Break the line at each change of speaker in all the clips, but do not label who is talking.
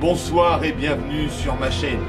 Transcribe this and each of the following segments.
Bonsoir et bienvenue sur ma chaîne.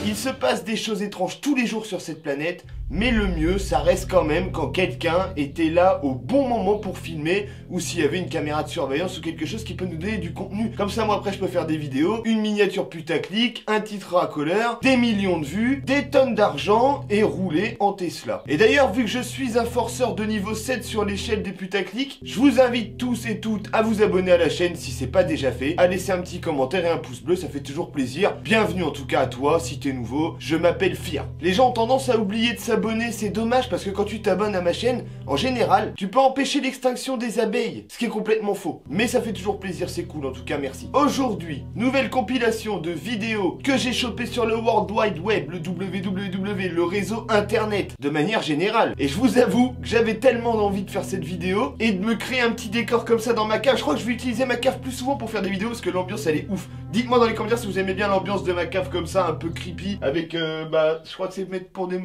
Il se passe des choses étranges tous les jours sur cette planète, mais le mieux, ça reste quand même quand quelqu'un était là au bon moment pour filmer, ou s'il y avait une caméra de surveillance ou quelque chose qui peut nous donner du contenu. Comme ça, moi après, je peux faire des vidéos, une miniature putaclic, un titre racoleur, des millions de vues, des tonnes d'argent et rouler en Tesla. Et d'ailleurs, vu que je suis un forceur de niveau 7 sur l'échelle des putaclic, je vous invite tous et toutes à vous abonner à la chaîne si c'est pas déjà fait, à laisser un petit commentaire et un pouce bleu, ça fait toujours plaisir. Bienvenue en tout cas à toi, si t'es nouveau, je m'appelle Fir. Les gens ont tendance à oublier de s'abonner, c'est dommage parce que quand tu t'abonnes à ma chaîne, en général, tu peux empêcher l'extinction des abeilles, ce qui est complètement faux. Mais ça fait toujours plaisir, c'est cool, en tout cas merci. Aujourd'hui, nouvelle compilation de vidéos que j'ai chopé sur le World Wide Web, le www, le réseau internet, de manière générale. Et je vous avoue que j'avais tellement envie de faire cette vidéo et de me créer un petit décor comme ça dans ma cave. Je crois que je vais utiliser ma cave plus souvent pour faire des vidéos parce que l'ambiance elle est ouf. Dites-moi dans les commentaires si vous aimez bien l'ambiance de ma cave comme ça, un peu creepy, avec je crois que c'est pour des...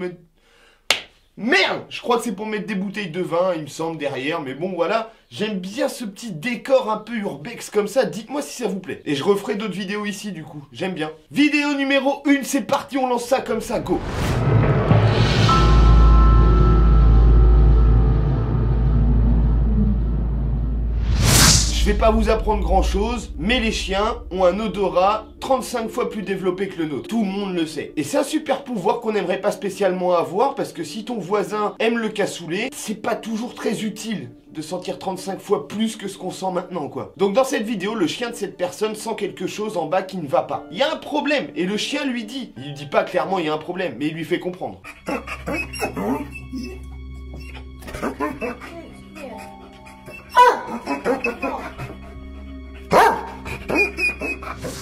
Merde! Je crois que c'est pour mettre des bouteilles de vin, il me semble, derrière, mais bon, voilà. J'aime bien ce petit décor un peu urbex comme ça, dites-moi si ça vous plaît. Et je referai d'autres vidéos ici, du coup, j'aime bien. Vidéo numéro 1, c'est parti, on lance ça comme ça, go! Je vais pas vous apprendre grand chose, mais les chiens ont un odorat 35 fois plus développé que le nôtre. Tout le monde le sait. Et c'est un super pouvoir qu'on n'aimerait pas spécialement avoir, parce que si ton voisin aime le cassoulet, c'est pas toujours très utile de sentir 35 fois plus que ce qu'on sent maintenant, quoi. Donc dans cette vidéo, le chien de cette personne sent quelque chose en bas qui ne va pas. Il y a un problème, et le chien lui dit. Il lui dit pas clairement il y a un problème, mais il lui fait comprendre.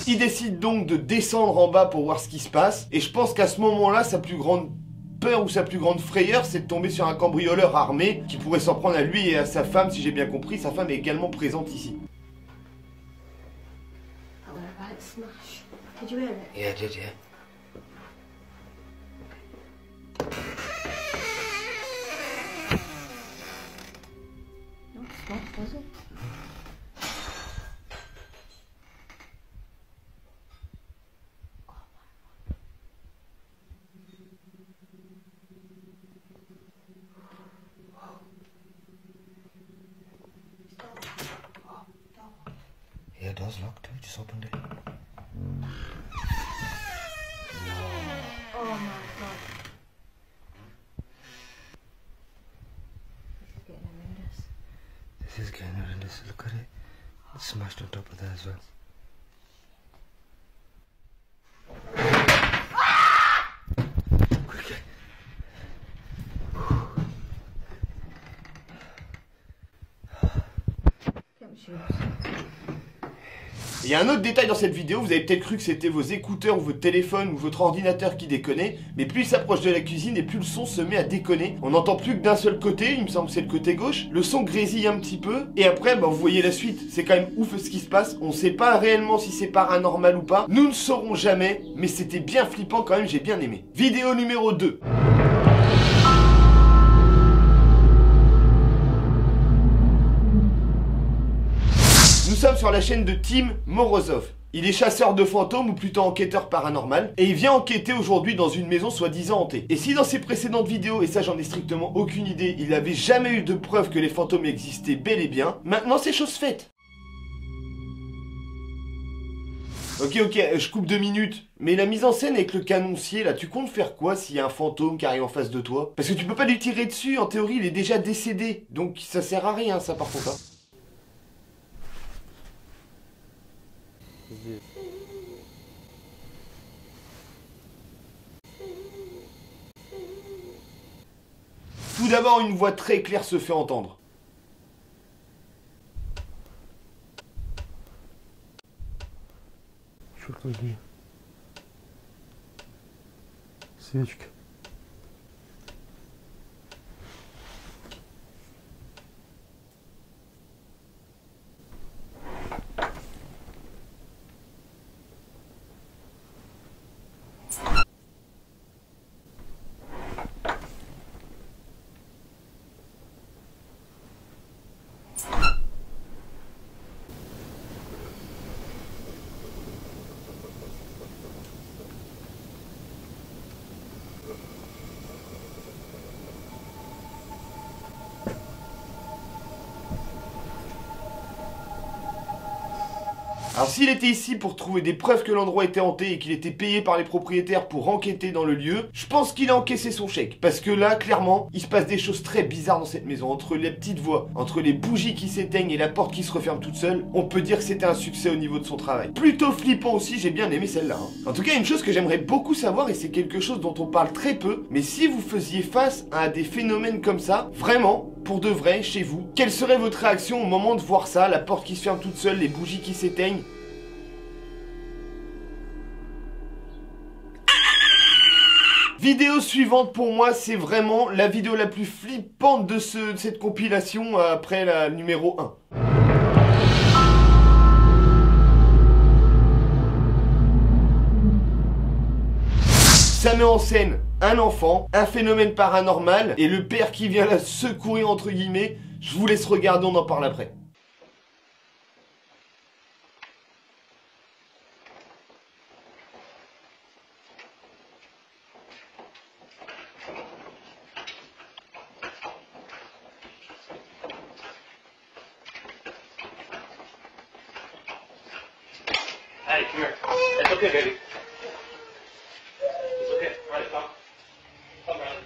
Il décide donc de descendre en bas pour voir ce qui se passe, et je pense qu'à ce moment-là, sa plus grande peur ou sa plus grande frayeur, c'est de tomber sur un cambrioleur armé qui pourrait s'en prendre à lui et à sa femme, si j'ai bien compris. Sa femme est également présente ici.
Yeah, I did, yeah.
No, it's not, was it?
Yeah, it does lock too, just opened it.
Oh my god. This is getting horrendous.
This is getting horrendous, look at it. It's smashed on top of there as well. Quickly.
Get my shoes.
Il y a un autre détail dans cette vidéo, vous avez peut-être cru que c'était vos écouteurs ou votre téléphone ou votre ordinateur qui déconnait, mais plus il s'approche de la cuisine et plus le son se met à déconner. On n'entend plus que d'un seul côté, il me semble que c'est le côté gauche, le son grésille un petit peu, et après vous voyez la suite, c'est quand même ouf ce qui se passe, on sait pas réellement si c'est paranormal ou pas, nous ne saurons jamais, mais c'était bien flippant quand même, j'ai bien aimé. Vidéo numéro 2. Nous sommes sur la chaîne de Tim Morozov. Il est chasseur de fantômes ou plutôt enquêteur paranormal et il vient enquêter aujourd'hui dans une maison soi-disant hantée. Et si dans ses précédentes vidéos, et ça j'en ai strictement aucune idée, il n'avait jamais eu de preuve que les fantômes existaient bel et bien, maintenant c'est chose faite. Ok, je coupe 2 minutes. Mais la mise en scène avec le canoncier, là, tu comptes faire quoi s'il y a un fantôme qui arrive en face de toi? Parce que tu peux pas lui tirer dessus, en théorie, il est déjà décédé. Donc ça sert à rien, ça, par contre. Hein. Tout d'abord, une voix très claire se fait entendre.
Господи. Свечка.
Alors s'il était ici pour trouver des preuves que l'endroit était hanté et qu'il était payé par les propriétaires pour enquêter dans le lieu, je pense qu'il a encaissé son chèque. Parce que là, clairement, il se passe des choses très bizarres dans cette maison. Entre les petites voix, entre les bougies qui s'éteignent et la porte qui se referme toute seule, on peut dire que c'était un succès au niveau de son travail. Plutôt flippant aussi, j'ai bien aimé celle-là. En tout cas, une chose que j'aimerais beaucoup savoir, et c'est quelque chose dont on parle très peu, mais si vous faisiez face à des phénomènes comme ça, vraiment, pour de vrai, chez vous, quelle serait votre réaction au moment de voir ça, la porte qui se ferme toute seule, les bougies qui s'éteignent? Vidéo suivante pour moi, c'est vraiment la vidéo la plus flippante de cette compilation après la numéro 1. Ça met en scène un enfant, un phénomène paranormal et le père qui vient la secourir entre guillemets. Je vous laisse regarder, on en parle après.
Hey, come here. It's okay, baby. It's okay. All right, come. Come, Riley.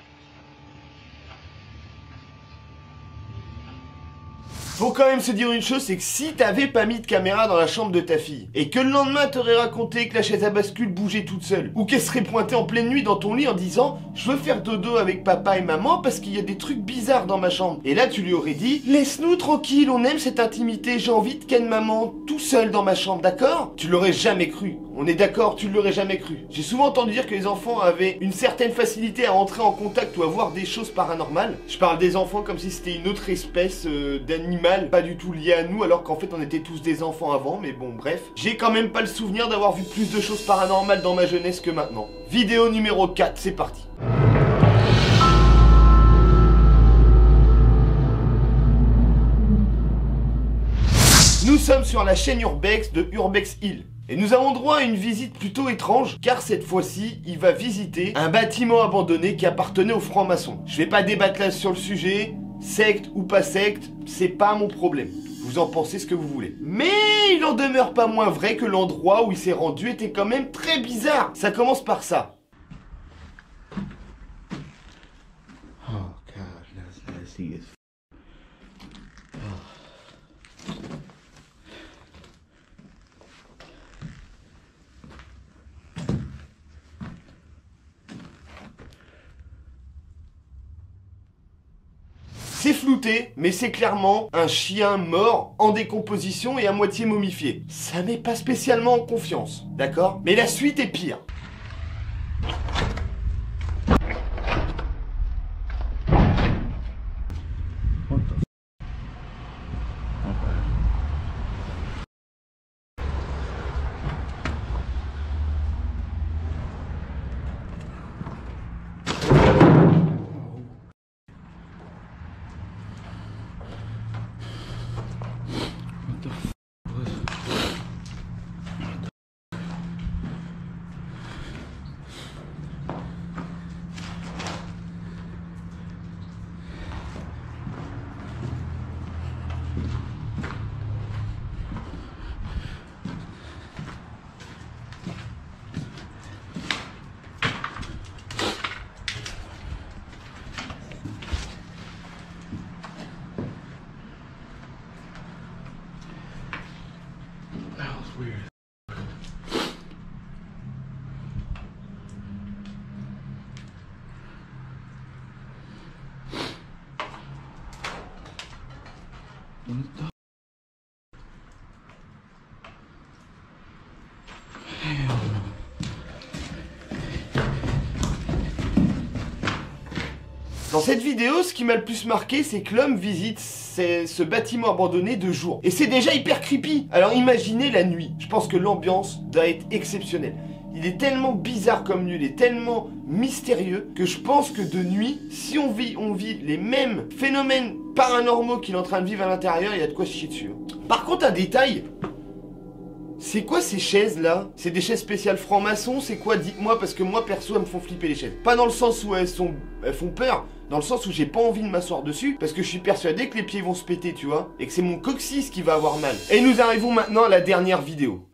Faut quand même se dire une chose, c'est que si t'avais pas mis de caméra dans la chambre de ta fille, et que le lendemain t'aurais raconté que la chaise à bascule bougeait toute seule, ou qu'elle serait pointée en pleine nuit dans ton lit en disant « Je veux faire dodo avec papa et maman parce qu'il y a des trucs bizarres dans ma chambre », et là tu lui aurais dit « Laisse-nous tranquille, on aime cette intimité, j'ai envie de ken maman tout seul dans ma chambre, d'accord ?» Tu l'aurais jamais cru. On est d'accord, tu l'aurais jamais cru. J'ai souvent entendu dire que les enfants avaient une certaine facilité à entrer en contact ou à voir des choses paranormales. Je parle des enfants comme si c'était une autre espèce d'animal, pas du tout lié à nous, alors qu'en fait on était tous des enfants avant, mais bon bref. J'ai quand même pas le souvenir d'avoir vu plus de choses paranormales dans ma jeunesse que maintenant. Vidéo numéro 4, c'est parti. Nous sommes sur la chaîne Urbex de Urbex Hill. Et nous avons droit à une visite plutôt étrange, car cette fois-ci, il va visiter un bâtiment abandonné qui appartenait aux francs-maçons. Je vais pas débattre là sur le sujet, secte ou pas secte, c'est pas mon problème. Vous en pensez ce que vous voulez. Mais il en demeure pas moins vrai que l'endroit où il s'est rendu était quand même très bizarre. Ça commence par ça.
Oh God, that's nasty as
C'est flouté, mais c'est clairement un chien mort, en décomposition et à moitié momifié. Ça met pas spécialement en confiance, d'accord? Mais la suite est pire.
that was weird. What the hell?
Dans cette vidéo, ce qui m'a le plus marqué, c'est que l'homme visite ce bâtiment abandonné de jour. Et c'est déjà hyper creepy. Alors imaginez la nuit. Je pense que l'ambiance doit être exceptionnelle. Il est tellement bizarre comme lieu, il est tellement mystérieux que je pense que de nuit, si on vit les mêmes phénomènes paranormaux qu'il est en train de vivre à l'intérieur, il y a de quoi se chier dessus. Par contre, un détail, c'est quoi ces chaises là? C'est des chaises spéciales francs-maçons? C'est quoi? Dites-moi, parce que moi perso elles me font flipper les chaises. Pas dans le sens où elles font peur, dans le sens où j'ai pas envie de m'asseoir dessus, parce que je suis persuadé que les pieds vont se péter, tu vois, et que c'est mon coccyx qui va avoir mal. Et nous arrivons maintenant à la dernière vidéo.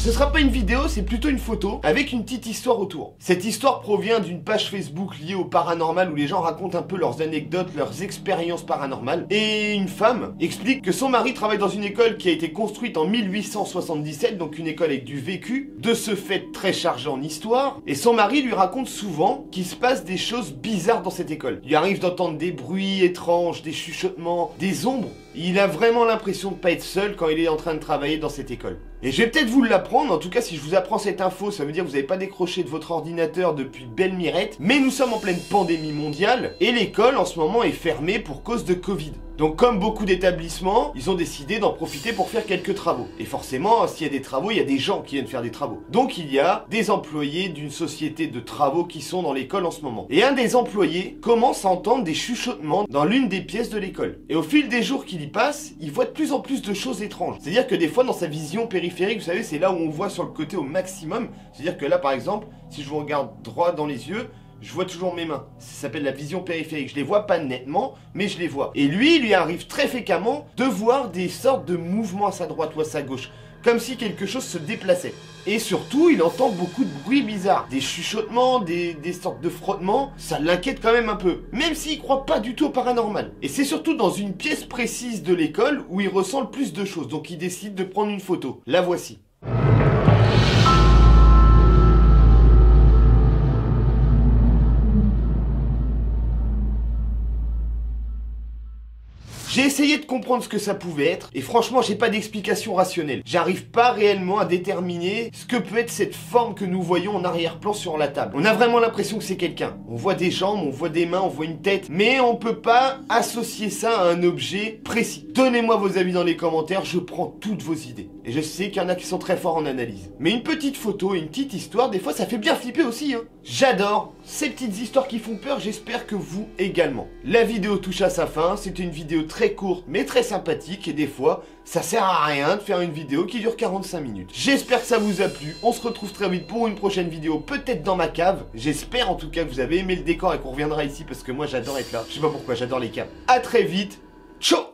Ce sera pas une vidéo, c'est plutôt une photo avec une petite histoire autour. Cette histoire provient d'une page Facebook liée au paranormal où les gens racontent un peu leurs anecdotes, leurs expériences paranormales. Et une femme explique que son mari travaille dans une école qui a été construite en 1877, donc une école avec du vécu, de ce fait très chargée en histoire. Et son mari lui raconte souvent qu'il se passe des choses bizarres dans cette école. Il lui arrive d'entendre des bruits étranges, des chuchotements, des ombres. Il a vraiment l'impression de pas être seul quand il est en train de travailler dans cette école. Et je vais peut-être vous l'apprendre, en tout cas si je vous apprends cette info, ça veut dire que vous n'avez pas décroché de votre ordinateur depuis belle mirette, mais nous sommes en pleine pandémie mondiale, et l'école en ce moment est fermée pour cause de Covid. Donc comme beaucoup d'établissements, ils ont décidé d'en profiter pour faire quelques travaux. Et forcément, s'il y a des travaux, il y a des gens qui viennent faire des travaux. Donc il y a des employés d'une société de travaux qui sont dans l'école en ce moment. Et un des employés commence à entendre des chuchotements dans l'une des pièces de l'école. Et au fil des jours qu'il y passe, il voit de plus en plus de choses étranges. C'est-à-dire que des fois, dans sa vision périphérique, vous savez, c'est là où on voit sur le côté au maximum. C'est-à-dire que là, par exemple, si je vous regarde droit dans les yeux, je vois toujours mes mains. Ça s'appelle la vision périphérique. Je les vois pas nettement, mais je les vois. Et lui, il lui arrive très fréquemment de voir des sortes de mouvements à sa droite ou à sa gauche. Comme si quelque chose se déplaçait. Et surtout, il entend beaucoup de bruits bizarres. Des chuchotements, des sortes de frottements. Ça l'inquiète quand même un peu. Même s'il croit pas du tout au paranormal. Et c'est surtout dans une pièce précise de l'école où il ressent le plus de choses. Donc il décide de prendre une photo. La voici. J'ai essayé de comprendre ce que ça pouvait être, et franchement j'ai pas d'explication rationnelle. J'arrive pas réellement à déterminer ce que peut être cette forme que nous voyons en arrière-plan sur la table. On a vraiment l'impression que c'est quelqu'un. On voit des jambes, on voit des mains, on voit une tête, mais on peut pas associer ça à un objet précis. Donnez-moi vos avis dans les commentaires, je prends toutes vos idées. Et je sais qu'il y en a qui sont très forts en analyse. Mais une petite photo et une petite histoire, des fois ça fait bien flipper aussi, hein. J'adore ces petites histoires qui font peur, j'espère que vous également. La vidéo touche à sa fin, c'est une vidéo très courte mais très sympathique et des fois ça sert à rien de faire une vidéo qui dure 45 minutes. J'espère que ça vous a plu, on se retrouve très vite pour une prochaine vidéo, peut-être dans ma cave. J'espère en tout cas que vous avez aimé le décor et qu'on reviendra ici parce que moi j'adore être là. Je sais pas pourquoi, j'adore les caves. A très vite, ciao.